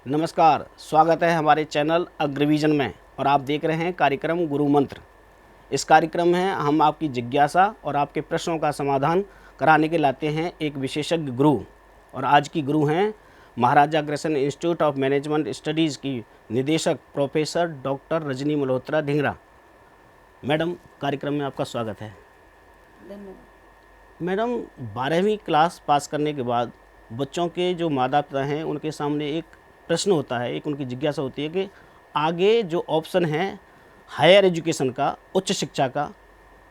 नमस्कार, स्वागत है हमारे चैनल अग्रविजन में और आप देख रहे हैं कार्यक्रम गुरु मंत्र। इस कार्यक्रम में हम आपकी जिज्ञासा और आपके प्रश्नों का समाधान कराने के लाते हैं एक विशेषज्ञ गुरु। और आज की गुरु हैं Maharaja Agrasen institute of management studies की निदेशक professor doctor Rajni Malhotra Dhingra. Madam, कार्यक्रम में आपका स्वागत है। धन्यवाद। मैडम, 12वीं क्लास पास करने के बाद बच्चों के जो माता पिता हैं उनके सामने एक प्रश्न होता है, एक उनकी जिज्ञासा होती है कि आगे जो ऑप्शन है हायर एजुकेशन का, उच्च शिक्षा का,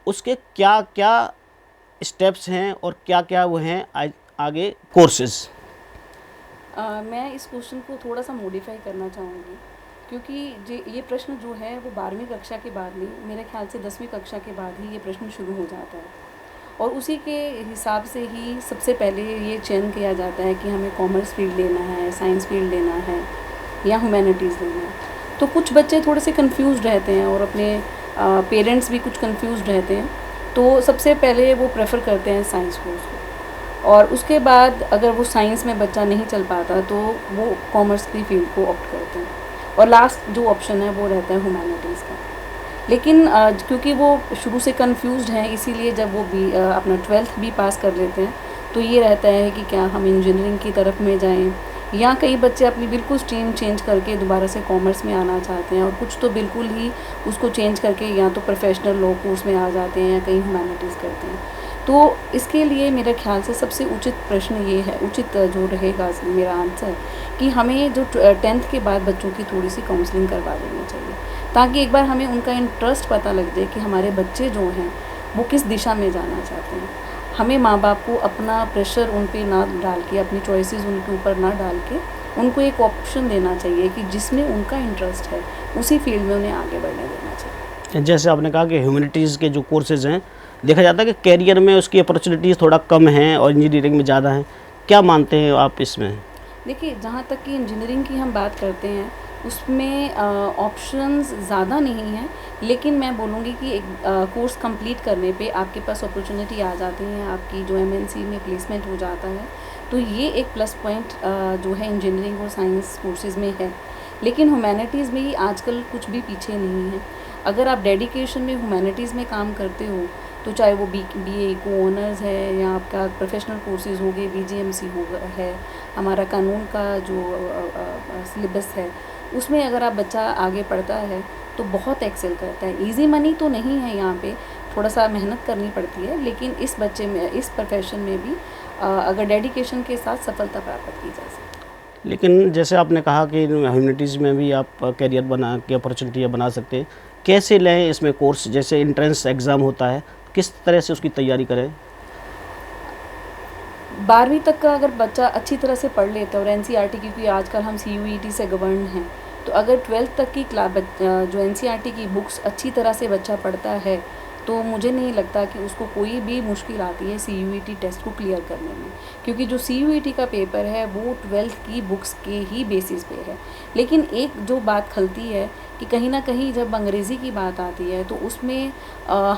उसके क्या क्या स्टेप्स हैं और क्या क्या वो हैं आगे कोर्सेज। मैं इस क्वेश्चन को थोड़ा सा मॉडिफाई करना चाहूँगी, क्योंकि ये प्रश्न जो है वो 12वीं कक्षा के बाद नहीं, मेरे ख्याल से 10वीं कक्षा के बाद ही ये प्रश्न शुरू हो जाता है। और उसी के हिसाब से ही सबसे पहले ये चयन किया जाता है कि हमें कॉमर्स फील्ड लेना है, साइंस फील्ड लेना है या ह्यूमैनिटीज़ लेना है। तो कुछ बच्चे थोड़े से कंफ्यूज रहते हैं और अपने पेरेंट्स भी कुछ कंफ्यूज रहते हैं, तो सबसे पहले वो प्रेफर करते हैं साइंस कोर्स को। और उसके बाद अगर वो साइंस में बच्चा नहीं चल पाता तो वो कॉमर्स की फील्ड को ऑप्ट करते हैं। और लास्ट जो ऑप्शन है वो रहता है ह्यूमैनिटीज़ का। लेकिन क्योंकि वो शुरू से कंफ्यूज्ड हैं, इसीलिए जब वो अपना 12th भी पास कर लेते हैं तो ये रहता है कि क्या हम इंजीनियरिंग की तरफ में जाएं, या कई बच्चे अपनी बिल्कुल स्ट्रीम चेंज करके दोबारा से कॉमर्स में आना चाहते हैं, और कुछ तो बिल्कुल ही उसको चेंज करके या तो प्रोफेशनल लॉ कोर्स में आ जाते हैं या कहीं ह्यूमैनिटीज़ करते हैं। तो इसके लिए मेरे ख्याल से सबसे उचित प्रश्न ये है, उचित जो रहेगा मेरा आंसर, कि हमें जो 10th के बाद बच्चों की थोड़ी सी काउंसलिंग करवा देनी चाहिए, ताकि एक बार हमें उनका इंटरेस्ट पता लग जाए कि हमारे बच्चे जो हैं वो किस दिशा में जाना चाहते हैं। हमें माँ बाप को अपना प्रेशर उन पे ना डाल के, अपनी चॉइसेस उनके ऊपर ना डाल के, उनको एक ऑप्शन देना चाहिए कि जिसमें उनका इंटरेस्ट है उसी फील्ड में उन्हें आगे बढ़ने देना चाहिए। जैसे आपने कहा कि ह्यूमैनिटीज़ के जो कोर्सेज हैं, देखा जाता है कि कैरियर में उसकी अपॉर्चुनिटीज़ थोड़ा कम हैं और इंजीनियरिंग में ज़्यादा हैं। क्या मानते हैं आप इसमें? देखिए, जहाँ तक कि इंजीनियरिंग की हम बात करते हैं उसमें ऑप्शंस ज़्यादा नहीं हैं, लेकिन मैं बोलूँगी कि एक कोर्स कंप्लीट करने पे आपके पास अपॉर्चुनिटी आ जाती है, आपकी जो एमएनसी में प्लेसमेंट हो जाता है। तो ये एक प्लस पॉइंट जो है इंजीनियरिंग और साइंस कोर्सेज़ में है। लेकिन ह्यूमैनिटीज़ में ही आजकल कुछ भी पीछे नहीं है। अगर आप डेडिकेशन में ह्यूमैनिटीज़ में काम करते हो, तो चाहे वो बीए इको ऑनर्स है या आपका प्रोफेशनल कोर्सेज़ हो गए, बीजीएमसी है, हमारा कानून का जो सिलेबस है, उसमें अगर आप बच्चा आगे पढ़ता है तो बहुत एक्सेल करता है। इजी मनी तो नहीं है, यहाँ पे थोड़ा सा मेहनत करनी पड़ती है, लेकिन इस बच्चे में, इस प्रोफेशन में भी अगर डेडिकेशन के साथ सफलता प्राप्त की जा सकती है। लेकिन जैसे आपने कहा कि ह्यूमैनिटीज़ में भी आप कैरियर बना के अपॉर्चुनिटियाँ बना सकते हैं, कैसे लें इसमें कोर्स? जैसे एंट्रेंस एग्ज़ाम होता है, किस तरह से उसकी तैयारी करें? 12वीं तक का अगर बच्चा अच्छी तरह से पढ़ लेता है, और एनसीईआरटी, क्योंकि आजकल हम सीयूईटी से गवर्न हैं, तो अगर 12th तक की जो एनसीईआरटी की बुक्स अच्छी तरह से बच्चा पढ़ता है, तो मुझे नहीं लगता कि उसको कोई भी मुश्किल आती है सीयूईटी टेस्ट को क्लियर करने में, क्योंकि जो सीयूईटी का पेपर है वो 12th की बुक्स के ही बेसिस पे है। लेकिन एक जो बात खलती है कि कहीं ना कहीं जब अंग्रेज़ी की बात आती है तो उसमें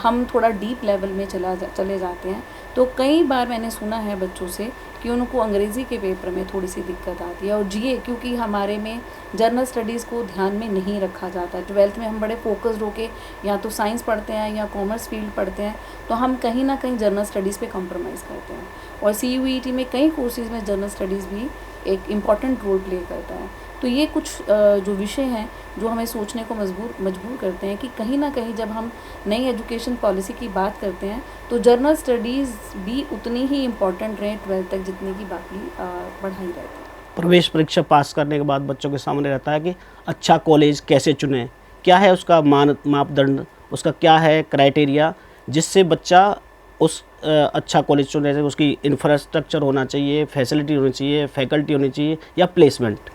हम थोड़ा डीप लेवल में चले जाते हैं। तो कई बार मैंने सुना है बच्चों से कि उनको अंग्रेज़ी के पेपर में थोड़ी सी दिक्कत आती है, और जीए, क्योंकि हमारे में जर्नल स्टडीज़ को ध्यान में नहीं रखा जाता। 12th में हम बड़े फोकस्ड होके या तो साइंस पढ़ते हैं या कॉमर्स फील्ड पढ़ते हैं, तो हम कहीं ना कहीं जर्नल स्टडीज़ पे कॉम्प्रोमाइज़ करते हैं। और सीयूईटी में कई कोर्सेज़ में जर्नल स्टडीज़ भी एक इम्पॉर्टेंट रोल प्ले करता है। तो ये कुछ जो विषय हैं जो हमें सोचने को मजबूर करते हैं कि कहीं ना कहीं जब हम नई एजुकेशन पॉलिसी की बात करते हैं तो जर्नल स्टडीज़ भी उतनी ही इम्पॉर्टेंट रहे 12th तक जितनी की बाकी पढ़ाई रहती है। प्रवेश परीक्षा पास करने के बाद बच्चों के सामने रहता है कि अच्छा कॉलेज कैसे चुनें, क्या है उसका मापदंड, उसका क्या है क्राइटेरिया, जिससे बच्चा उस अच्छा कॉलेज चुने। उसकी इंफ्रास्ट्रक्चर होना चाहिए, फैसिलिटी होनी चाहिए, फैकल्टी होनी चाहिए, या प्लेसमेंट।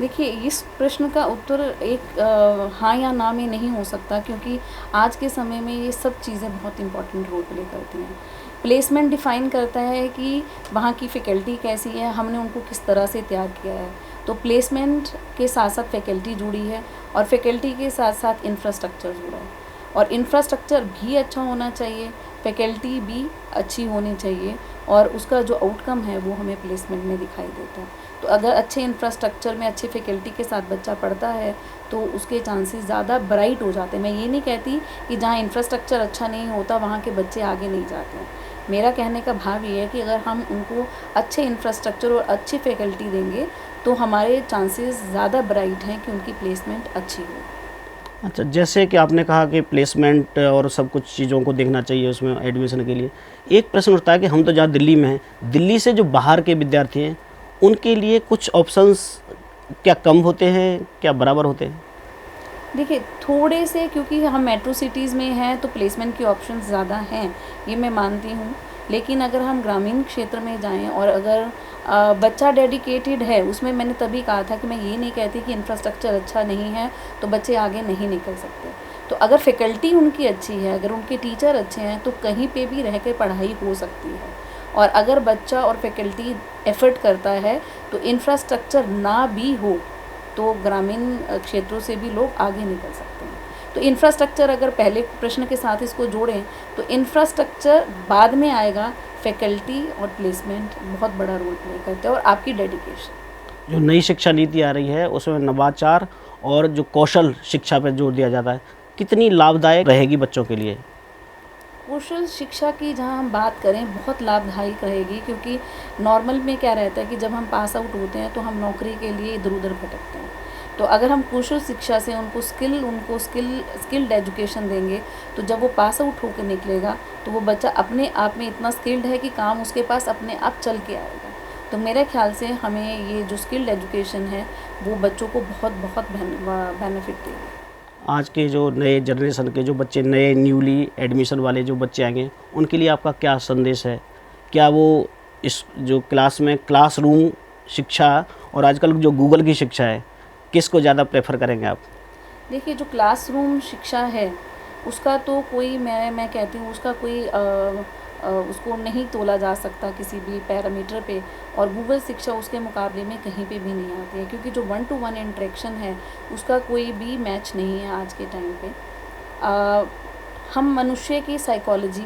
देखिए, इस प्रश्न का उत्तर एक हाँ या ना में नहीं हो सकता, क्योंकि आज के समय में ये सब चीज़ें बहुत इंपॉर्टेंट रोल प्ले करती हैं। प्लेसमेंट डिफ़ाइन करता है कि वहाँ की फ़ैकल्टी कैसी है, हमने उनको किस तरह से तैयार किया है। तो प्लेसमेंट के साथ साथ फैकल्टी जुड़ी है, और फैकल्टी के साथ साथ इंफ्रास्ट्रक्चर जुड़ा है, और इंफ्रास्ट्रक्चर भी अच्छा होना चाहिए, फैकल्टी भी अच्छी होनी चाहिए और उसका जो आउटकम है वो हमें प्लेसमेंट में दिखाई देता है। तो अगर अच्छे इंफ्रास्ट्रक्चर में अच्छे फैकल्टी के साथ बच्चा पढ़ता है तो उसके चांसेस ज़्यादा ब्राइट हो जाते हैं। मैं ये नहीं कहती कि जहाँ इंफ्रास्ट्रक्चर अच्छा नहीं होता वहाँ के बच्चे आगे नहीं जाते हैं। मेरा कहने का भाव ये है कि अगर हम उनको अच्छे इंफ्रास्ट्रक्चर और अच्छी फैकल्टी देंगे तो हमारे चांसेस ज़्यादा ब्राइट हैं कि उनकी प्लेसमेंट अच्छी हो। अच्छा, जैसे कि आपने कहा कि प्लेसमेंट और सब कुछ चीज़ों को देखना चाहिए उसमें एडमिशन के लिए, एक प्रश्न उठता है कि हम तो जहाँ दिल्ली में हैं, दिल्ली से जो बाहर के विद्यार्थी हैं उनके लिए कुछ ऑप्शंस क्या कम होते हैं, क्या बराबर होते हैं? देखिए थोड़े से, क्योंकि हम मेट्रो सिटीज़ में हैं तो प्लेसमेंट के ऑप्शंस ज़्यादा हैं, ये मैं मानती हूँ। लेकिन अगर हम ग्रामीण क्षेत्र में जाएं और अगर बच्चा डेडिकेटेड है, उसमें मैंने तभी कहा था कि मैं ये नहीं कहती कि इंफ्रास्ट्रक्चर अच्छा नहीं है तो बच्चे आगे नहीं निकल सकते। तो अगर फैकल्टी उनकी अच्छी है, अगर उनके टीचर अच्छे हैं तो कहीं पे भी रह के पढ़ाई हो सकती है। और अगर बच्चा और फैकल्टी एफर्ट करता है तो इंफ्रास्ट्रक्चर ना भी हो तो ग्रामीण क्षेत्रों से भी लोग आगे निकल सकते हैं। तो इंफ्रास्ट्रक्चर, अगर पहले प्रश्न के साथ इसको जोड़ें तो इंफ्रास्ट्रक्चर बाद में आएगा, फैकल्टी और प्लेसमेंट बहुत बड़ा रोल प्ले करते हैं और आपकी डेडिकेशन। जो नई शिक्षा नीति आ रही है उसमें नवाचार और जो कौशल शिक्षा पे जोर दिया जाता है, कितनी लाभदायक रहेगी बच्चों के लिए? कौशल शिक्षा की जहाँ हम बात करें बहुत लाभदायक रहेगी, क्योंकि नॉर्मल में क्या रहता है कि जब हम पास आउट होते हैं तो हम नौकरी के लिए इधर उधर भटकते हैं। तो अगर हम कौशल शिक्षा से उनको स्किल्ड एजुकेशन देंगे तो जब वो पास आउट होकर निकलेगा तो वो बच्चा अपने आप में इतना स्किल्ड है कि काम उसके पास अपने आप चल के आएगा। तो मेरे ख्याल से हमें ये जो स्किल्ड एजुकेशन है वो बच्चों को बहुत बहुत बेनिफिट देगी। आज के जो नए जनरेशन के जो बच्चे, नए न्यूली एडमिशन वाले जो बच्चे आएंगे, उनके लिए आपका क्या संदेश है? क्या वो इस जो क्लास में क्लासरूम शिक्षा और आजकल जो गूगल की शिक्षा है, किसको ज़्यादा प्रेफर करेंगे आप? देखिए जो क्लासरूम शिक्षा है उसका तो कोई, मैं कहती हूँ उसका कोई उसको नहीं तोला जा सकता किसी भी पैरामीटर पे, और गूगल शिक्षा उसके मुकाबले में कहीं पे भी नहीं आती है, क्योंकि जो 1 to 1 इंटरेक्शन है उसका कोई भी मैच नहीं है आज के टाइम पे। हम मनुष्य की साइकोलॉजी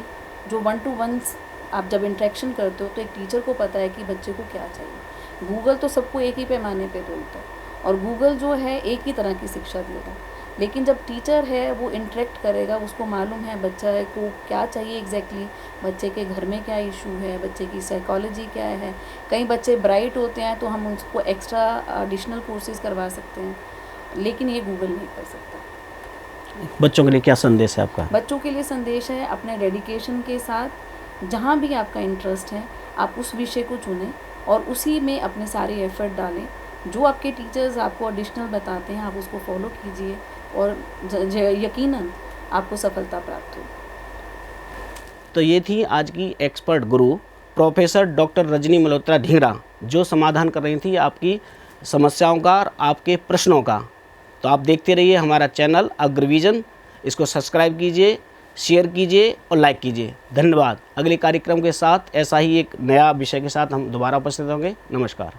जो 1 to 1 आप जब इंटरेक्शन करते हो तो एक टीचर को पता है कि बच्चे को क्या चाहिए। गूगल तो सबको एक ही पैमाने पे तोलता है और गूगल जो है एक ही तरह की शिक्षा देगा, लेकिन जब टीचर है वो इंटरेक्ट करेगा, उसको मालूम है बच्चा को क्या चाहिए एग्जैक्टली, बच्चे के घर में क्या इशू है, बच्चे की साइकोलॉजी क्या है। कई बच्चे ब्राइट होते हैं तो हम उनको एक्स्ट्रा एडिशनल कोर्सेज करवा सकते हैं, लेकिन ये गूगल नहीं कर सकता। बच्चों के लिए क्या संदेश है आपका? बच्चों के लिए संदेश है, अपने डेडिकेशन के साथ जहाँ भी आपका इंटरेस्ट है आप उस विषय को चुनें और उसी में अपने सारे एफर्ट डालें। जो आपके टीचर्स आपको एडिशनल बताते हैं आप उसको फॉलो कीजिए और यकीनन आपको सफलता प्राप्त हो। तो ये थी आज की एक्सपर्ट गुरु प्रोफेसर डॉक्टर रजनी मल्होत्रा ढींगरा, जो समाधान कर रही थी आपकी समस्याओं का और आपके प्रश्नों का। तो आप देखते रहिए हमारा चैनल अग्रविजन, इसको सब्सक्राइब कीजिए, शेयर कीजिए और लाइक कीजिए। धन्यवाद। अगले कार्यक्रम के साथ ऐसा ही एक नया विषय के साथ हम दोबारा उपस्थित होंगे। नमस्कार।